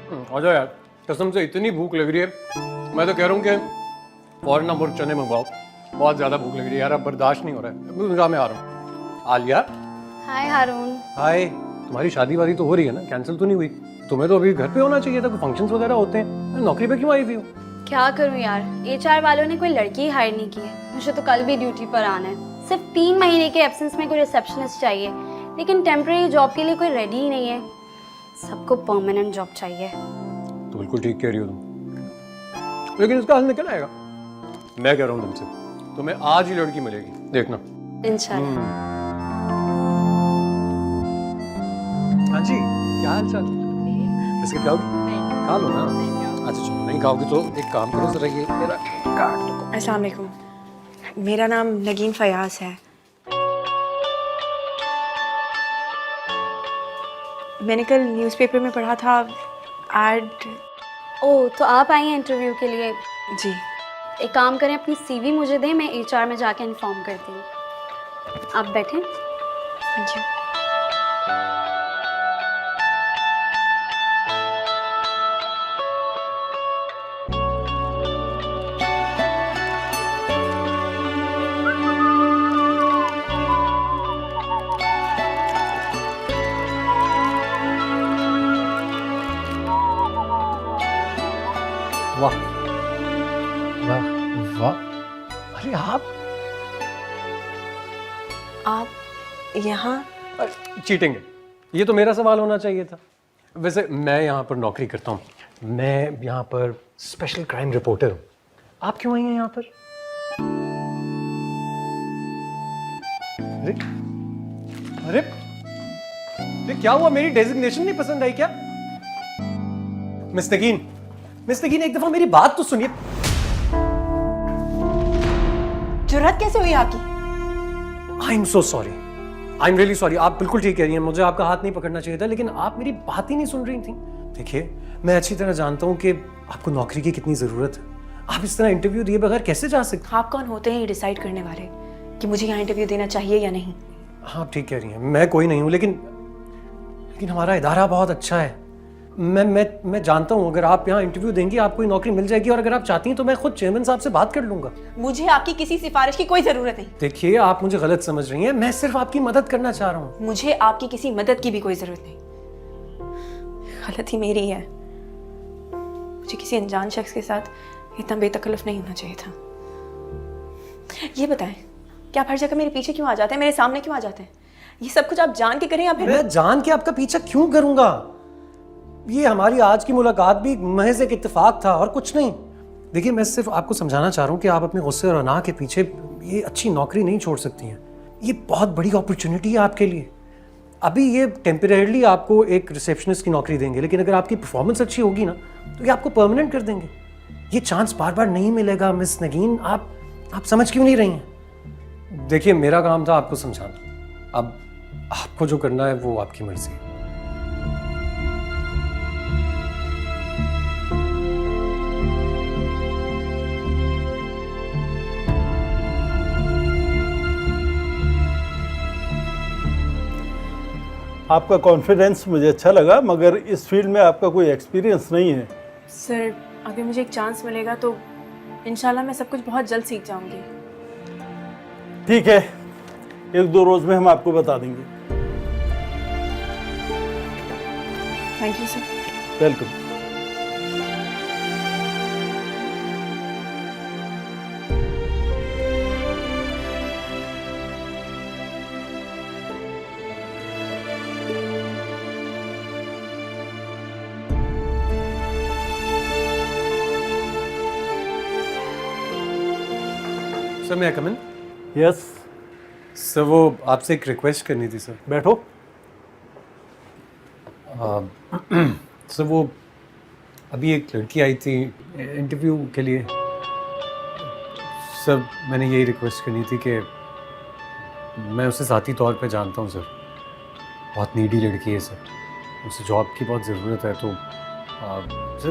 आ जाओ यार, कसम से इतनी भूख लग रही है। मैं तो कह रहा हूँ कि फौरन ना चने मंगवाओ, बहुत ज्यादा भूख लग रही है यार, अब बर्दाश्त नहीं हो रहा है। निगाह में आ रहा हूँ। आलिया। हाय हारून। हाय। तुम्हारी शादी वादी तो हो रही है ना, कैंसिल तो नहीं हुई? तुम्हें तो अभी घर पे होना चाहिए था, कोई फंक्शंस वगैरह होते हैं। नौकरी पे क्यों आई हुई हो? क्या करूं यार, एचआर वालों ने कोई लड़की हायर नहीं की है। मुझे तो कल भी ड्यूटी पर आना है। सिर्फ 3 महीने के एब्सेंस में कोई रिसेप्शनिस्ट चाहिए, लेकिन टेम्परेरी जॉब के लिए कोई रेडी ही नहीं है। सबको परमानेंट जॉब चाहिए। तो बिल्कुल ठीक कह रही हो तुम, लेकिन इसका हल निकल आएगा। मैं कह रहा हूँ तुमसे, तुम्हें आज ही लड़की मिलेगी, देखना। इंशाल्लाह। हाँ जी, क्या हाल चाल? बिस्किट खाओगी? खा लो ना। अच्छा चलो, नहीं खाओगी तो एक काम करो जरा, ये मेरा कार्ड दो। अस्सलाम वालेकुम, मेरा नाम नगीन फयाज है। मैंने कल न्यूज़पेपर में पढ़ा था एड। ओह, तो आप आई हैं इंटरव्यू के लिए? जी। एक काम करें, अपनी सीवी मुझे दें, मैं एचआर में जाके इन्फॉर्म करती हूँ। आप बैठें। Thank you. वाह वाह वाह, अरे आप यहाँ? चीटिंग है, ये तो मेरा सवाल होना चाहिए था। वैसे मैं यहाँ पर नौकरी करता हूँ, मैं यहाँ पर स्पेशल क्राइम रिपोर्टर हूँ। आप क्यों आई हैं यहाँ पर? अरे अरे अरे, क्या हुआ? मेरी डेजिग्नेशन नहीं पसंद आई क्या? मिस नगीन, एक दफा मेरी बात तो सुनिए। जुर्रत कैसे हुई आपकी? I am so sorry, I am really sorry. आप बिल्कुल ठीक कह रही हैं, मुझे आपका हाथ नहीं पकड़ना चाहिए था, लेकिन आप मेरी बात ही नहीं सुन रही थी। देखिए, मैं अच्छी तरह जानता हूँ कि आपको नौकरी की कितनी जरूरत है। आप इस तरह इंटरव्यू दिए बगैर कैसे जा सकते? आप कौन होते हैं ये डिसाइड करने वाले कि मुझे यहाँ इंटरव्यू देना चाहिए या नहीं? हाँ, आप ठीक कह रही हैं, मैं कोई नहीं हूँ, लेकिन हमारा इदारा बहुत अच्छा है। मैं जानता हूँ, अगर आप यहाँ इंटरव्यू देंगी आपको ये नौकरी मिल जाएगी, और अगर आप चाहती हैं तो मैं खुद चेयरमैन साहब से बात कर लूंगा। मुझे आपकी किसी सिफारिश की कोई जरूरत नहीं। देखिए, आप मुझे गलत समझ रही हैं, मैं सिर्फ आपकी मदद करना चाह रहा हूँ। मुझे आपकी किसी मदद की भी कोई जरूरत नहीं। गलती मेरी है, मुझे किसी अनजान शख्स के साथ इतना बेतकल्लुफ नहीं होना चाहिए था। ये बताएं कि आप हर जगह मेरे पीछे क्यों आ जाते हैं, मेरे सामने क्यों आ जाते हैं? ये सब कुछ आप जान के करें या फिर? मैं जान के आपका पीछा क्यों करूंगा? ये हमारी आज की मुलाकात भी महज एक इत्तेफाक था और कुछ नहीं। देखिए, मैं सिर्फ आपको समझाना चाह रहा हूँ कि आप अपने गुस्से और अनाह के पीछे ये अच्छी नौकरी नहीं छोड़ सकती हैं। ये बहुत बड़ी अपॉर्चुनिटी है आपके लिए। अभी ये टेम्परेरली आपको एक रिसेप्शनिस्ट की नौकरी देंगे, लेकिन अगर आपकी परफॉर्मेंस अच्छी होगी ना तो ये आपको परमानेंट कर देंगे। ये चांस बार बार नहीं मिलेगा मिस नगीन, आप समझ क्यों नहीं रही हैं? देखिए, मेरा काम था आपको समझाना, अब आपको जो करना है वो आपकी मर्जी है। आपका कॉन्फिडेंस मुझे अच्छा लगा, मगर इस फील्ड में आपका कोई एक्सपीरियंस नहीं है। सर, अगर मुझे एक चांस मिलेगा तो इंशाल्लाह मैं सब कुछ बहुत जल्द सीख जाऊंगी। ठीक है, 1-2 रोज में हम आपको बता देंगे। Thank you sir. Welcome. Sir, मैं कम इन? यस, सर, वो आपसे एक रिक्वेस्ट करनी थी सर। बैठो। सर, वो अभी एक लड़की आई थी इंटरव्यू के लिए। सर, मैंने यही रिक्वेस्ट करनी थी कि मैं उसे ज़ाती तौर पे जानता हूँ सर, बहुत नीडी लड़की है सर, उसे जॉब की बहुत ज़रूरत है। तो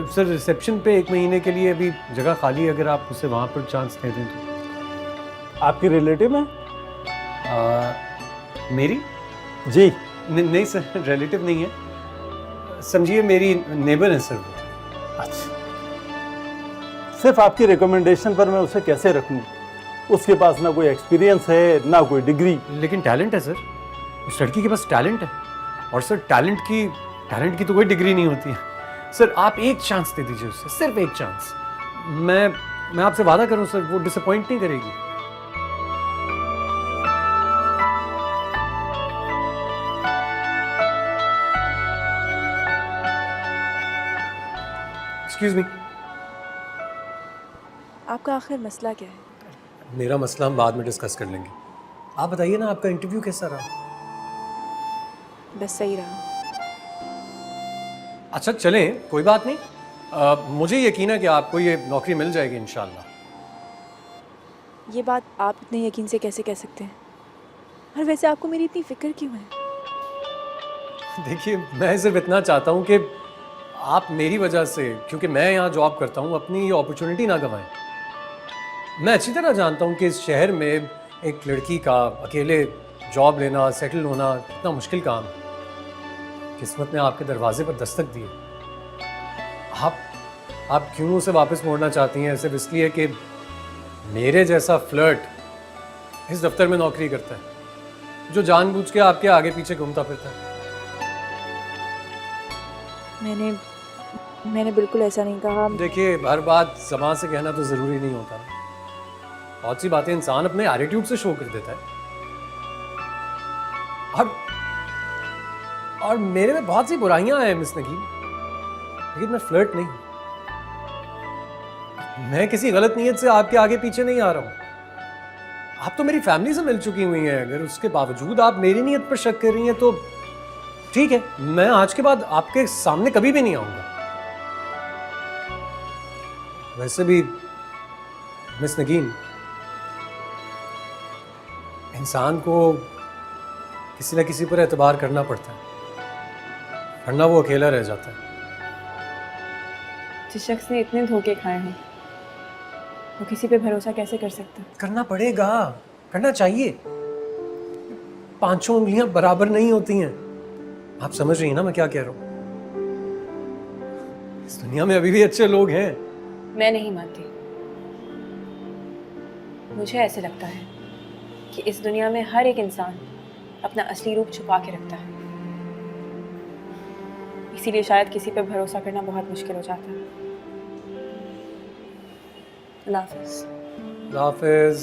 सर रिसेप्शन पे 1 महीने के लिए अभी जगह खाली है, अगर आप उसे वहाँ पर चांस दे दें तो। आपकी रिलेटिव है? मेरी? जी। नहीं सर, रिलेटिव नहीं है समझिए मेरी नेबर है सर वो। अच्छा, सिर्फ आपकी रिकमेंडेशन पर मैं उसे कैसे रखूं? उसके पास ना कोई एक्सपीरियंस है ना कोई डिग्री। लेकिन टैलेंट है सर, उस लड़की के पास टैलेंट है। और सर टैलेंट की तो कोई डिग्री नहीं होती है। सर आप एक चांस दे दीजिए उसे, सिर्फ एक चांस। मैं आपसे वादा करूं सर, वो डिसअपॉइंट नहीं करेगी। एक्सक्यूज मी, आपका आखिर मसला क्या है? मेरा मसला हम बाद में डिस्कस कर लेंगे। आप बताइए ना, आपका इंटरव्यू कैसा रहा? बस सही रहा। अच्छा चलें, कोई बात नहीं। मुझे यकीन है कि आपको ये नौकरी मिल जाएगी इंशाल्लाह। ये बात आप इतने यकीन से कैसे कह सकते हैं? और वैसे आपको मेरी इतनी फिक्र क्यों है? देखिए, मैं सिर्फ इतना चाहता हूँ कि आप मेरी वजह से, क्योंकि मैं यहाँ जॉब करता हूँ, अपनी ये अपॉर्चुनिटी ना गंवाएं। मैं अच्छी तरह जानता हूँ कि इस शहर में एक लड़की का अकेले जॉब लेना, सेटल होना कितना मुश्किल काम है। किस्मत ने आपके दरवाजे पर दस्तक दी है। आप क्यों उसे वापस मोड़ना चाहती हैं? सिर्फ इसलिए कि मेरे जैसा फ्लर्ट इस दफ्तर में नौकरी करता है, जो जानबूझ के आपके आगे पीछे घूमता फिरता है। मैंने बिल्कुल ऐसा नहीं कहा। देखिए, हर बात ज़बान से कहना तो ज़रूरी नहीं होता। बहुत सी बातें इंसान अपने एटीट्यूड से शो कर देता है। और मेरे में बहुत सी बुराइयां हैं मिस नगीन, लेकिन मैं फ्लर्ट नहीं हूं। मैं किसी गलत नीयत से आपके आगे पीछे नहीं आ रहा हूं। आप तो मेरी फैमिली से मिल चुकी हुई हैं। अगर उसके बावजूद आप मेरी नीयत पर शक कर रही हैं तो ठीक है, मैं आज के बाद आपके सामने कभी भी नहीं आऊंगा। वैसे भी मिस नगीन, इंसान को किसी न किसी पर एतबार करना पड़ता है, वरना वो अकेला रह जाता है। जिस शख्स ने इतने धोखे खाए हैं, वो किसी पे भरोसा कैसे कर सकता? करना पड़ेगा, करना चाहिए। पांचों उंगलियां बराबर नहीं होती हैं। आप समझ रही हैं ना मैं क्या कह रहा हूं? इस दुनिया में अभी भी अच्छे लोग हैं। मैं नहीं मानती। मुझे ऐसे लगता है कि इस दुनिया में हर एक इंसान अपना असली रूप छुपा के रखता है। इसीलिए शायद किसी पे भरोसा करना बहुत मुश्किल हो जाता है। अल्लाह हाफ़िज़। अल्लाह हाफ़िज़।